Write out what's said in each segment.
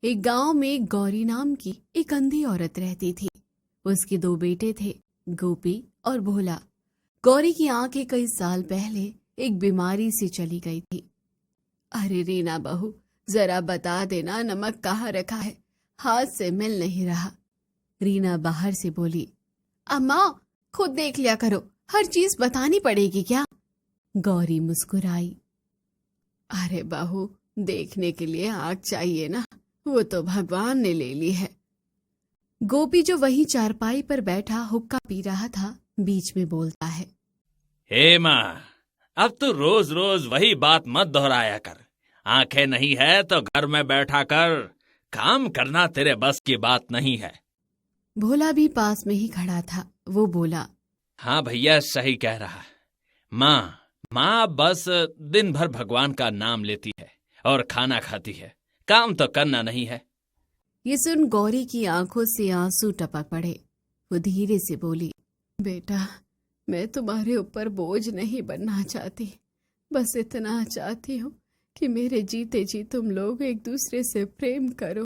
एक गांव में गौरी नाम की एक अंधी औरत रहती थी। उसके 2 बेटे थे, गोपी और भोला। गौरी की आंखें कई साल पहले एक बीमारी से चली गई थी। अरे रीना बहू, जरा बता देना नमक कहाँ रखा है, हाथ से मिल नहीं रहा। रीना बाहर से बोली। अम्मा, खुद देख लिया करो, हर चीज बतानी पड़ेगी क्या? गौरी मुस्कुराई। अरे बहू, देखने के लिए आँख चाहिए ना, वो तो भगवान ने ले ली है। गोपी जो वहीं चारपाई पर बैठा हुक्का पी रहा था, बीच में बोलता है। हे माँ, अब तू रोज रोज वही बात मत दोहराया कर। आंखें नहीं है तो घर में बैठा कर, काम करना तेरे बस की बात नहीं है। भोला भी पास में ही खड़ा था। वो बोला। हाँ भैया, सही कह रहा। माँ बस दिन भर भगवान का नाम लेती है और खाना खाती है, काम तो करना नहीं है। ये सुन गौरी की आंखों से आंसू टपक पड़े। वो धीरे से बोली। बेटा, मैं तुम्हारे ऊपर बोझ नहीं बनना चाहती, बस इतना चाहती हूँ कि मेरे जीते जी तुम लोग एक दूसरे से प्रेम करो।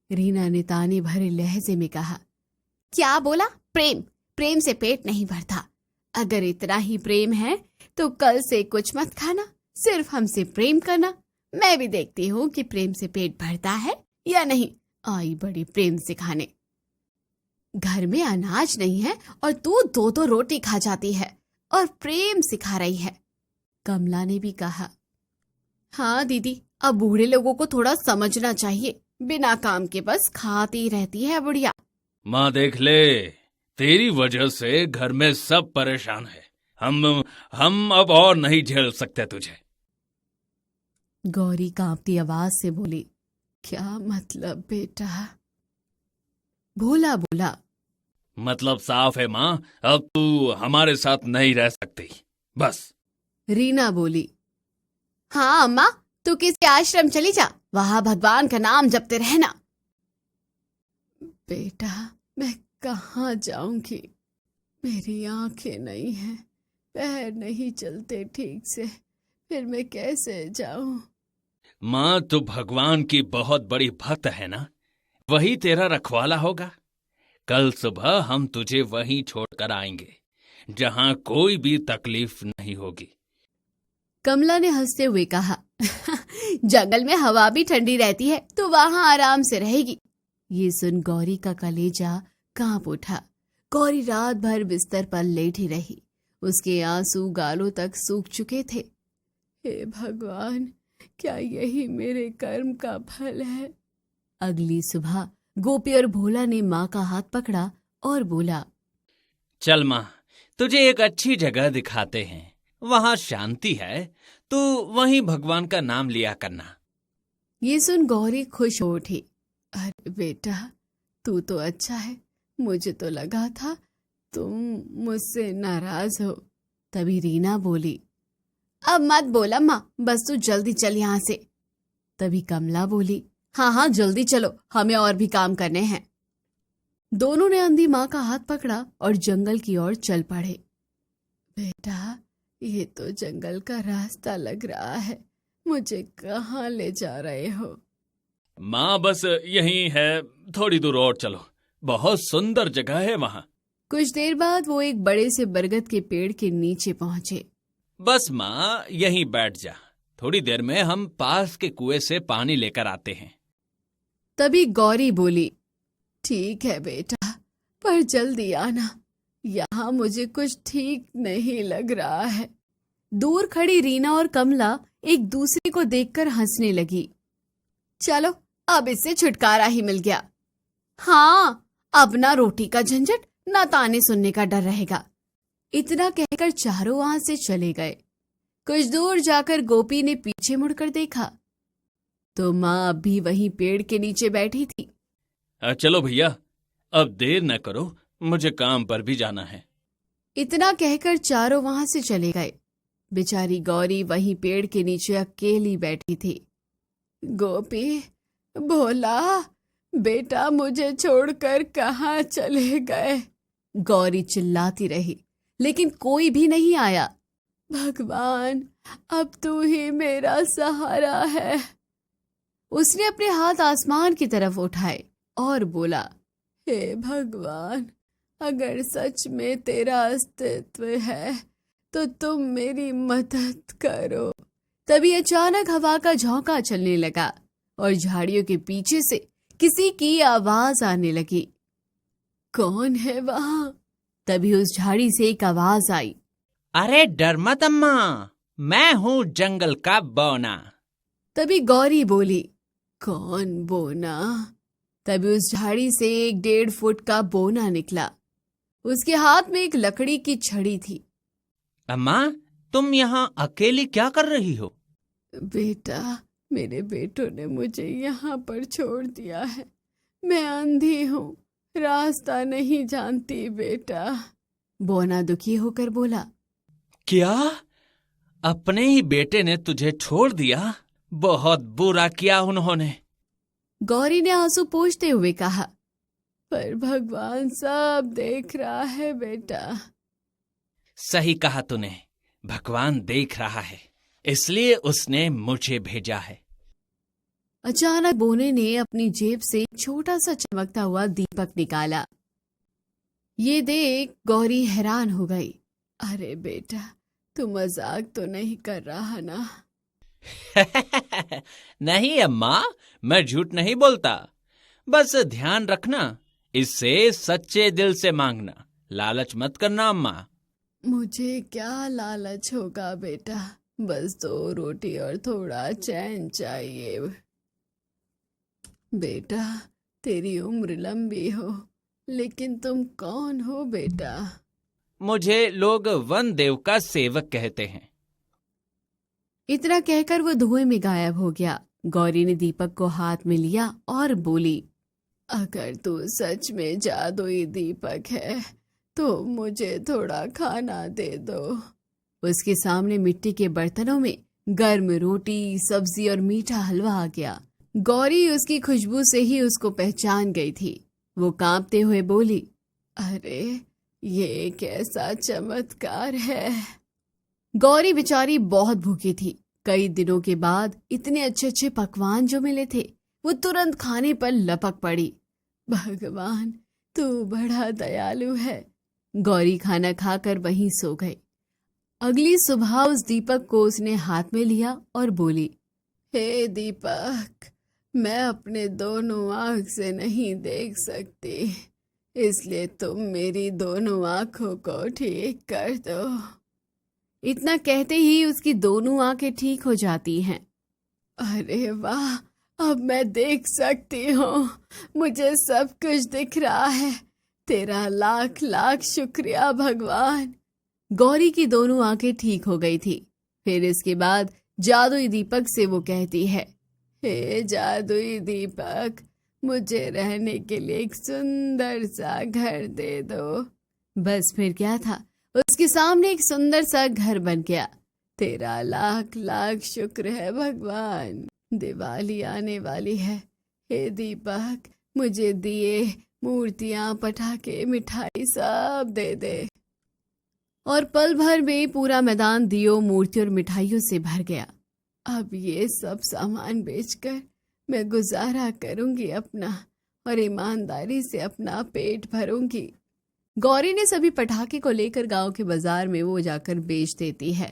रीना ने ताने भरे लहजे में कहा। क्या बोला? प्रेम? प्रेम से पेट नहीं भरता। अगर इतना ही प्रेम है तो कल से कुछ मत खाना, सिर्फ हमसे प्रेम करना। मैं भी देखती हूँ कि प्रेम से पेट भरता है या नहीं। आई बड़ी प्रेम से खाने। घर में अनाज नहीं है और तू 2-2 रोटी खा जाती है और प्रेम सिखा रही है। कमला ने भी कहा। हाँ दीदी, अब बूढ़े लोगों को थोड़ा समझना चाहिए, बिना काम के बस खाती रहती है बुढ़िया। माँ देख ले, तेरी वजह से घर में सब परेशान है। हम अब और नहीं झेल सकते तुझे। गौरी कांपती आवाज से बोली। क्या मतलब बेटा? भोला बोला। मतलब साफ है माँ, अब तू हमारे साथ नहीं रह सकती, बस। रीना बोली। हाँ अम्मा, तू किसी आश्रम चली जा, वहां भगवान का नाम जपते रहना। बेटा, मैं कहाँ जाऊंगी? मेरी आंखें नहीं हैं, पैर नहीं चलते ठीक से, फिर मैं कैसे जाऊं? माँ, तू भगवान की बहुत बड़ी भक्त है ना, वही तेरा रखवाला होगा। कल सुबह हम तुझे वहीं छोड़कर आएंगे, जहां कोई भी तकलीफ नहीं होगी। कमला ने हंसते हुए कहा। जंगल में हवा भी ठंडी रहती है तो वहां आराम से रहेगी। ये सुन गौरी का कलेजा कांप उठा। गौरी रात भर बिस्तर पर लेटी रही। उसके आंसू गालों तक सूख चुके थे। हे भगवान, क्या यही मेरे कर्म का फल है? अगली सुबह गोपी और भोला ने माँ का हाथ पकड़ा और बोला। चल माँ, तुझे एक अच्छी जगह दिखाते हैं, वहां शांति है, तू वहीं भगवान का नाम लिया करना। ये सुन गौरी खुश हो उठी। अरे बेटा, तू तो अच्छा है, मुझे तो लगा था तुम मुझसे नाराज हो। तभी रीना बोली। अब मत बोल अम्मा, बस तू जल्दी चल यहाँ से। तभी कमला बोली। हाँ जल्दी चलो, हमें और भी काम करने हैं। दोनों ने अंधी माँ का हाथ पकड़ा और जंगल की ओर चल पड़े। बेटा, ये तो जंगल का रास्ता लग रहा है, मुझे कहाँ ले जा रहे हो? माँ बस यहीं है, थोड़ी दूर और चलो, बहुत सुंदर जगह है वहां। कुछ देर बाद वो एक बड़े से बरगद के पेड़ के नीचे पहुंचे। बस माँ, यहीं बैठ जा, थोड़ी देर में हम पास के कुएं से पानी लेकर आते हैं। तभी गौरी बोली। ठीक है बेटा, पर जल्दी आना, यहाँ मुझे कुछ ठीक नहीं लग रहा है। दूर खड़ी रीना और कमला एक दूसरे को देखकर हंसने लगी। चलो, अब इससे छुटकारा ही मिल गया। हाँ, अब ना रोटी का झंझट, ना ताने सुनने का डर रहेगा। इतना कहकर चारों वहां से चले गए। कुछ दूर जाकर गोपी ने पीछे मुड़कर देखा तो माँ अब भी वहीं पेड़ के नीचे बैठी थी। चलो भैया, अब देर न करो, मुझे काम पर भी जाना है। इतना कहकर चारों वहां से चले गए। बेचारी गौरी वहीं पेड़ के नीचे अकेली बैठी थी। गोपी, भोला, बेटा मुझे छोड़कर कहाँ चले गए? गौरी चिल्लाती रही, लेकिन कोई भी नहीं आया। भगवान, अब तू ही मेरा सहारा है। उसने अपने हाथ आसमान की तरफ उठाए और बोला, हे भगवान, अगर सच में तेरा अस्तित्व है तो तुम मेरी मदद करो। तभी अचानक हवा का झोंका चलने लगा और झाड़ियों के पीछे से किसी की आवाज आने लगी। कौन है वहां? तभी उस झाड़ी से एक आवाज आई, अरे डर मत अम्मा, मैं हूँ जंगल का बौना। तभी गौरी बोली, कौन बोना? तभी उस झाड़ी से एक 1.5 फुट का बोना निकला। उसके हाथ में एक लकड़ी की छड़ी थी। अम्मा, तुम यहाँ अकेली क्या कर रही हो? बेटा, मेरे बेटों ने मुझे यहाँ पर छोड़ दिया है। मैं अंधी हूँ, रास्ता नहीं जानती बेटा। बोना दुखी होकर बोला, क्या? अपने ही बेटे ने तुझे छोड़ दिया? बहुत बुरा किया उन्होंने। गौरी ने आंसू पोंछते हुए कहा, पर भगवान सब देख रहा है बेटा। सही कहा तूने, भगवान देख रहा है, इसलिए उसने मुझे भेजा है। अचानक बोने ने अपनी जेब से एक छोटा सा चमकता हुआ दीपक निकाला। ये देख गौरी हैरान हो गई। अरे बेटा, तू मजाक तो नहीं कर रहा ना? नहीं अम्मा, मैं झूठ नहीं बोलता। बस ध्यान रखना, इससे सच्चे दिल से मांगना, लालच मत करना अम्मा। मुझे क्या लालच होगा बेटा, बस 2 रोटी और थोड़ा चैन चाहिए। बेटा, तेरी उम्र लंबी हो, लेकिन तुम कौन हो बेटा? मुझे लोग वन देव का सेवक कहते हैं। इतना कहकर वो धुएं में गायब हो गया। गौरी ने दीपक को हाथ में लिया और बोली, अगर तू सच में जादुई दीपक है तो मुझे थोड़ा खाना दे दो। उसके सामने मिट्टी के बर्तनों में गर्म रोटी, सब्जी और मीठा हलवा आ गया। गौरी उसकी खुशबू से ही उसको पहचान गई थी। वो कांपते हुए बोली, अरे ये कैसा चमत्कार है। गौरी बेचारी बहुत भूखी थी। कई दिनों के बाद इतने अच्छे अच्छे पकवान जो मिले थे, वो तुरंत खाने पर लपक पड़ी। भगवान, तू बड़ा दयालु है। गौरी खाना खाकर वहीं सो गई। अगली सुबह उस दीपक को उसने हाथ में लिया और बोली, हे दीपक, मैं अपने दोनों आँख से नहीं देख सकती, इसलिए तुम मेरी दोनों आँखों को ठीक कर दो। इतना कहते ही उसकी दोनों आंखें ठीक हो जाती हैं। अरे वाह, अब मैं देख सकती हूँ, मुझे सब कुछ दिख रहा है। तेरा लाख लाख शुक्रिया भगवान। गौरी की दोनों आंखें ठीक हो गई थी। फिर इसके बाद जादुई दीपक से वो कहती है, हे जादुई दीपक, मुझे रहने के लिए एक सुंदर सा घर दे दो। बस फिर क्या था, उसके सामने एक सुंदर सा घर बन गया। तेरा लाख लाख शुक्र है भगवान। दिवाली आने वाली है, हे दीपक, मुझे दिए, मूर्तियां, पटाखे, मिठाई सब दे दे। और पल भर में पूरा मैदान दियों, मूर्तियों और मिठाइयों से भर गया। अब ये सब सामान बेचकर मैं गुजारा करूंगी अपना, और ईमानदारी से अपना पेट भरूंगी। गौरी ने सभी पटाखे को लेकर गांव के बाजार में वो जाकर बेच देती है।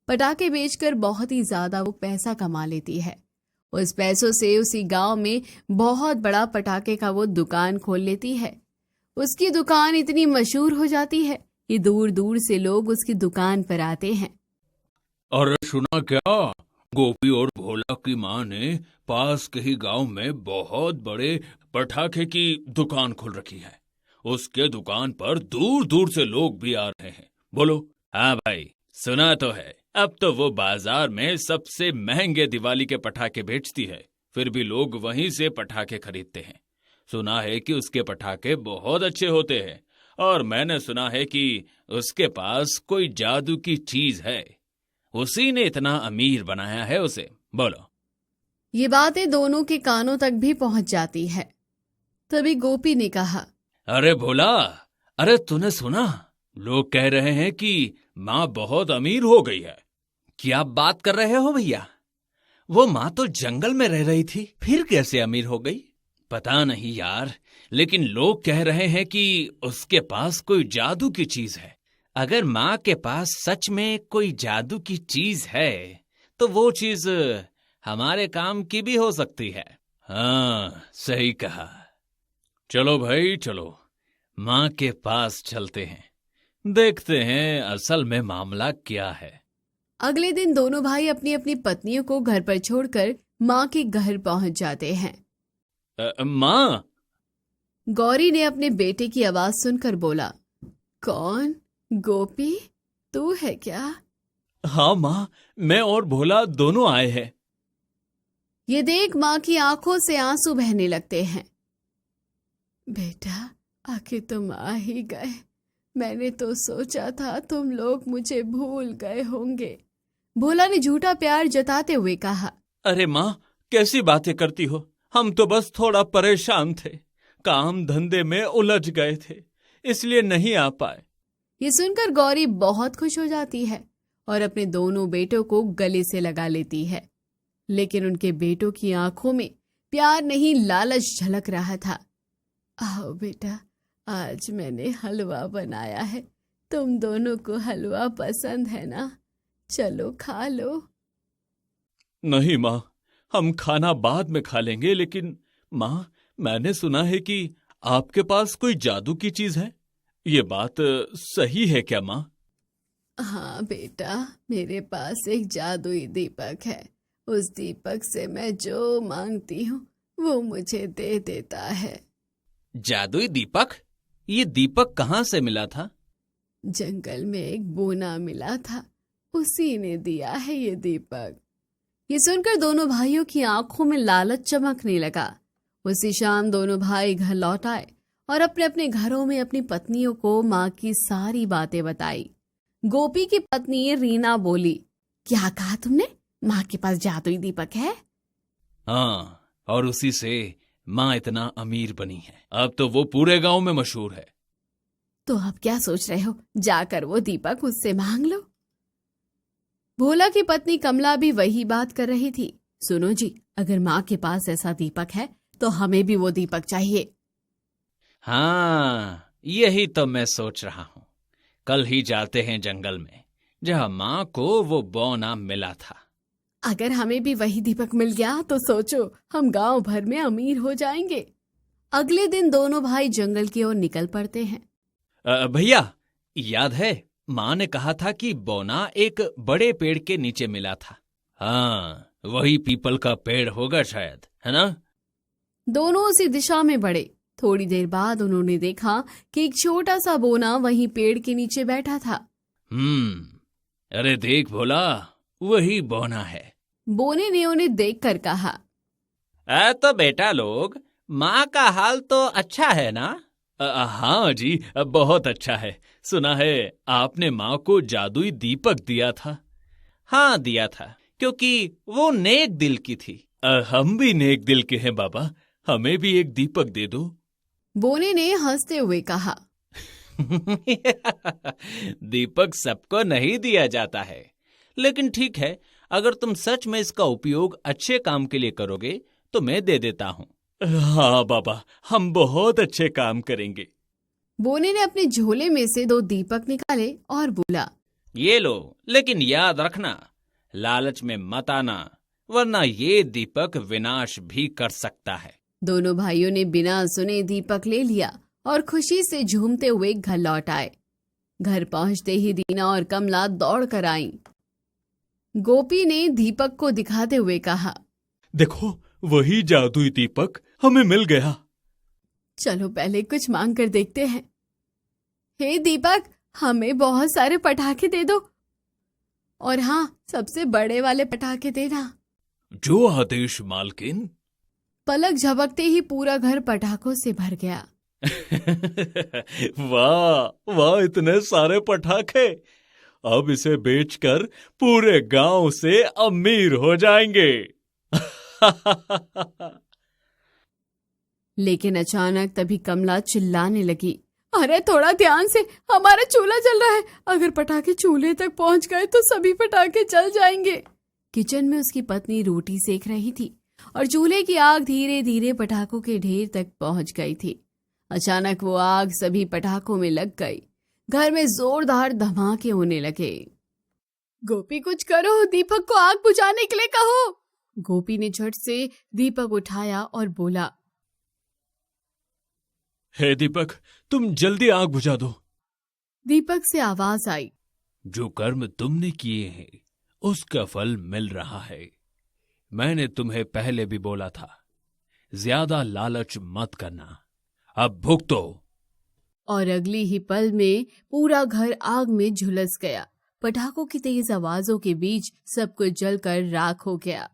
पटाखे बेचकर बहुत ही ज्यादा वो पैसा कमा लेती है। उस पैसों से उसी गांव में बहुत बड़ा पटाखे का वो दुकान खोल लेती है। उसकी दुकान इतनी मशहूर हो जाती है कि दूर दूर से लोग उसकी दुकान पर आते हैं। अरे सुना क्या, गोपी और भोला की माँ ने पास के ही गांव में बहुत बड़े पटाखे की दुकान खोल रखी है। उसके दुकान पर दूर दूर से लोग भी आ रहे हैं। बोलो। हाँ भाई, सुना तो है। अब तो वो बाजार में सबसे महंगे दिवाली के पटाखे बेचती है, फिर भी लोग वहीं से पटाखे खरीदते हैं। सुना है कि उसके पटाखे बहुत अच्छे होते हैं, और मैंने सुना है कि उसके पास कोई जादू की चीज है, उसी ने इतना अमीर बनाया है उसे। बोलो। ये बातें दोनों के कानों तक भी पहुंच जाती है। तभी गोपी ने कहा, अरे भोला, अरे तूने सुना, लोग कह रहे हैं कि माँ बहुत अमीर हो गई है। क्या बात कर रहे हो भैया? वो माँ तो जंगल में रह रही थी, फिर कैसे अमीर हो गई? पता नहीं यार, लेकिन लोग कह रहे हैं कि उसके पास कोई जादू की चीज है। अगर माँ के पास सच में कोई जादू की चीज है तो वो चीज हमारे काम की भी हो सकती है। हाँ, सही कहा। चलो भाई चलो, माँ के पास चलते हैं, देखते हैं असल में मामला क्या है। अगले दिन दोनों भाई अपनी अपनी पत्नियों को घर पर छोड़कर माँ के घर पहुंच जाते हैं। माँ। गौरी ने अपने बेटे की आवाज सुनकर बोला, कौन? गोपी, तू है क्या? हाँ माँ, मैं और भोला दोनों आए हैं। ये देख माँ की आंखों से आंसू बहने लगते हैं। बेटा, आखिर तुम आ ही गए। मैंने तो सोचा था तुम लोग मुझे भूल गए होंगे। भोला ने झूठा प्यार जताते हुए कहा। अरे माँ, कैसी बातें करती हो? हम तो बस थोड़ा परेशान थे, काम धंधे में उलझ गए थे, इसलिए नहीं आ पाए। ये सुनकर गौरी बहुत खुश हो जाती है और अपने दोनों बेटों को गले से लगा लेती है। लेकिन उनके बेटों की आंखों में प्यार नहीं, लालच झलक रहा था। आओ बेटा, आज मैंने हलवा बनाया है। तुम दोनों को हलवा पसंद है ना? चलो खा लो। नहीं माँ, हम खाना बाद में खा लेंगे, लेकिन माँ, मैंने सुना है कि आपके पास कोई जादू की चीज है। ये बात सही है क्या माँ? हाँ बेटा, मेरे पास एक जादुई दीपक है। उस दीपक से मैं जो मांगती हूँ वो मुझे दे देता है। जादुई दीपक? ये दीपक कहाँ से मिला था? जंगल में एक बोना मिला था, उसी ने दिया है ये दीपक। ये सुनकर दोनों भाइयों की आंखों में लालच चमकने लगा। उसी शाम दोनों भाई घर लौट आए और अपने अपने घरों में अपनी पत्नियों को माँ की सारी बातें बताई। गोपी की पत्नी रीना बोली, क्या कहा तुमने? माँ के पास जादुई दीपक है? हाँ, और उसी से माँ इतना अमीर बनी है। अब तो वो पूरे गांव में मशहूर है। तो अब क्या सोच रहे हो? जाकर वो दीपक उससे मांग लो। भोला की पत्नी कमला भी वही बात कर रही थी। सुनो जी, अगर माँ के पास ऐसा दीपक है तो हमें भी वो दीपक चाहिए। हाँ, यही तो मैं सोच रहा हूँ। कल ही जाते हैं जंगल में, जहाँ माँ को वो बौना मिला था। अगर हमें भी वही दीपक मिल गया तो सोचो, हम गांव भर में अमीर हो जाएंगे। अगले दिन दोनों भाई जंगल की ओर निकल पड़ते हैं। भैया, याद है माँ ने कहा था कि बौना एक बड़े पेड़ के नीचे मिला था। हाँ, वही पीपल का पेड़ होगा शायद, है ना? दोनों उसी दिशा में बढ़े। थोड़ी देर बाद उन्होंने देखा कि एक छोटा सा बोना वहीं पेड़ के नीचे बैठा था। अरे देख भोला, वही बौना है। बोने ने उन्हें देखकर कहा, तो बेटा लोग, माँ का हाल तो अच्छा है ना? हाँ जी, बहुत अच्छा है। सुना है आपने माँ को जादुई दीपक दिया था। हाँ, दिया था, क्योंकि वो नेक दिल की थी। हम भी नेक दिल के हैं बाबा, हमें भी एक दीपक दे दो। बोने ने हंसते हुए कहा। दीपक सबको नहीं दिया जाता है, लेकिन ठीक है, अगर तुम सच में इसका उपयोग अच्छे काम के लिए करोगे तो मैं दे देता हूँ। हाँ बाबा, हम बहुत अच्छे काम करेंगे। बोने ने अपने झोले में से 2 दीपक निकाले और बोला, ये लो, लेकिन याद रखना, लालच में मत आना, वरना ये दीपक विनाश भी कर सकता है। दोनों भाइयों ने बिना सुने दीपक ले लिया और खुशी से झूमते हुए घर लौट आए। घर पहुंचते ही रीना और कमला दौड़ कर आईं। गोपी ने दीपक को दिखाते हुए कहा, देखो, वही जादुई दीपक हमें मिल गया। चलो पहले कुछ मांग कर देखते हैं। हे दीपक, हमें बहुत सारे पटाखे दे दो, और हाँ, सबसे बड़े वाले पटाखे देना। जो आदेश मालकिन। पलक झपकते ही पूरा घर पटाखों से भर गया। वाह वाह, इतने सारे पटाखे! अब इसे बेचकर पूरे गांव से अमीर हो जाएंगे। लेकिन अचानक तभी कमला चिल्लाने लगी, अरे थोड़ा ध्यान से, हमारा चूल्हा जल रहा है। अगर पटाखे चूल्हे तक पहुंच गए तो सभी पटाखे जल जाएंगे। किचन में उसकी पत्नी रोटी सेक रही थी और चूल्हे की आग धीरे धीरे पटाखों के ढेर तक पहुंच गई थी। अचानक वो आग सभी पटाखों में लग गई। घर में जोरदार धमाके होने लगे। गोपी कुछ करो, दीपक को आग बुझाने के लिए कहो। गोपी ने झट से दीपक उठाया और बोला, हे दीपक, तुम जल्दी आग बुझा दो। दीपक से आवाज आई, जो कर्म तुमने किए हैं उसका फल मिल रहा है। मैंने तुम्हें पहले भी बोला था, ज्यादा लालच मत करना, अब भुगतो। और अगली ही पल में पूरा घर आग में झुलस गया। पटाखों की तेज आवाजों के बीच सब कुछ जलकर राख हो गया।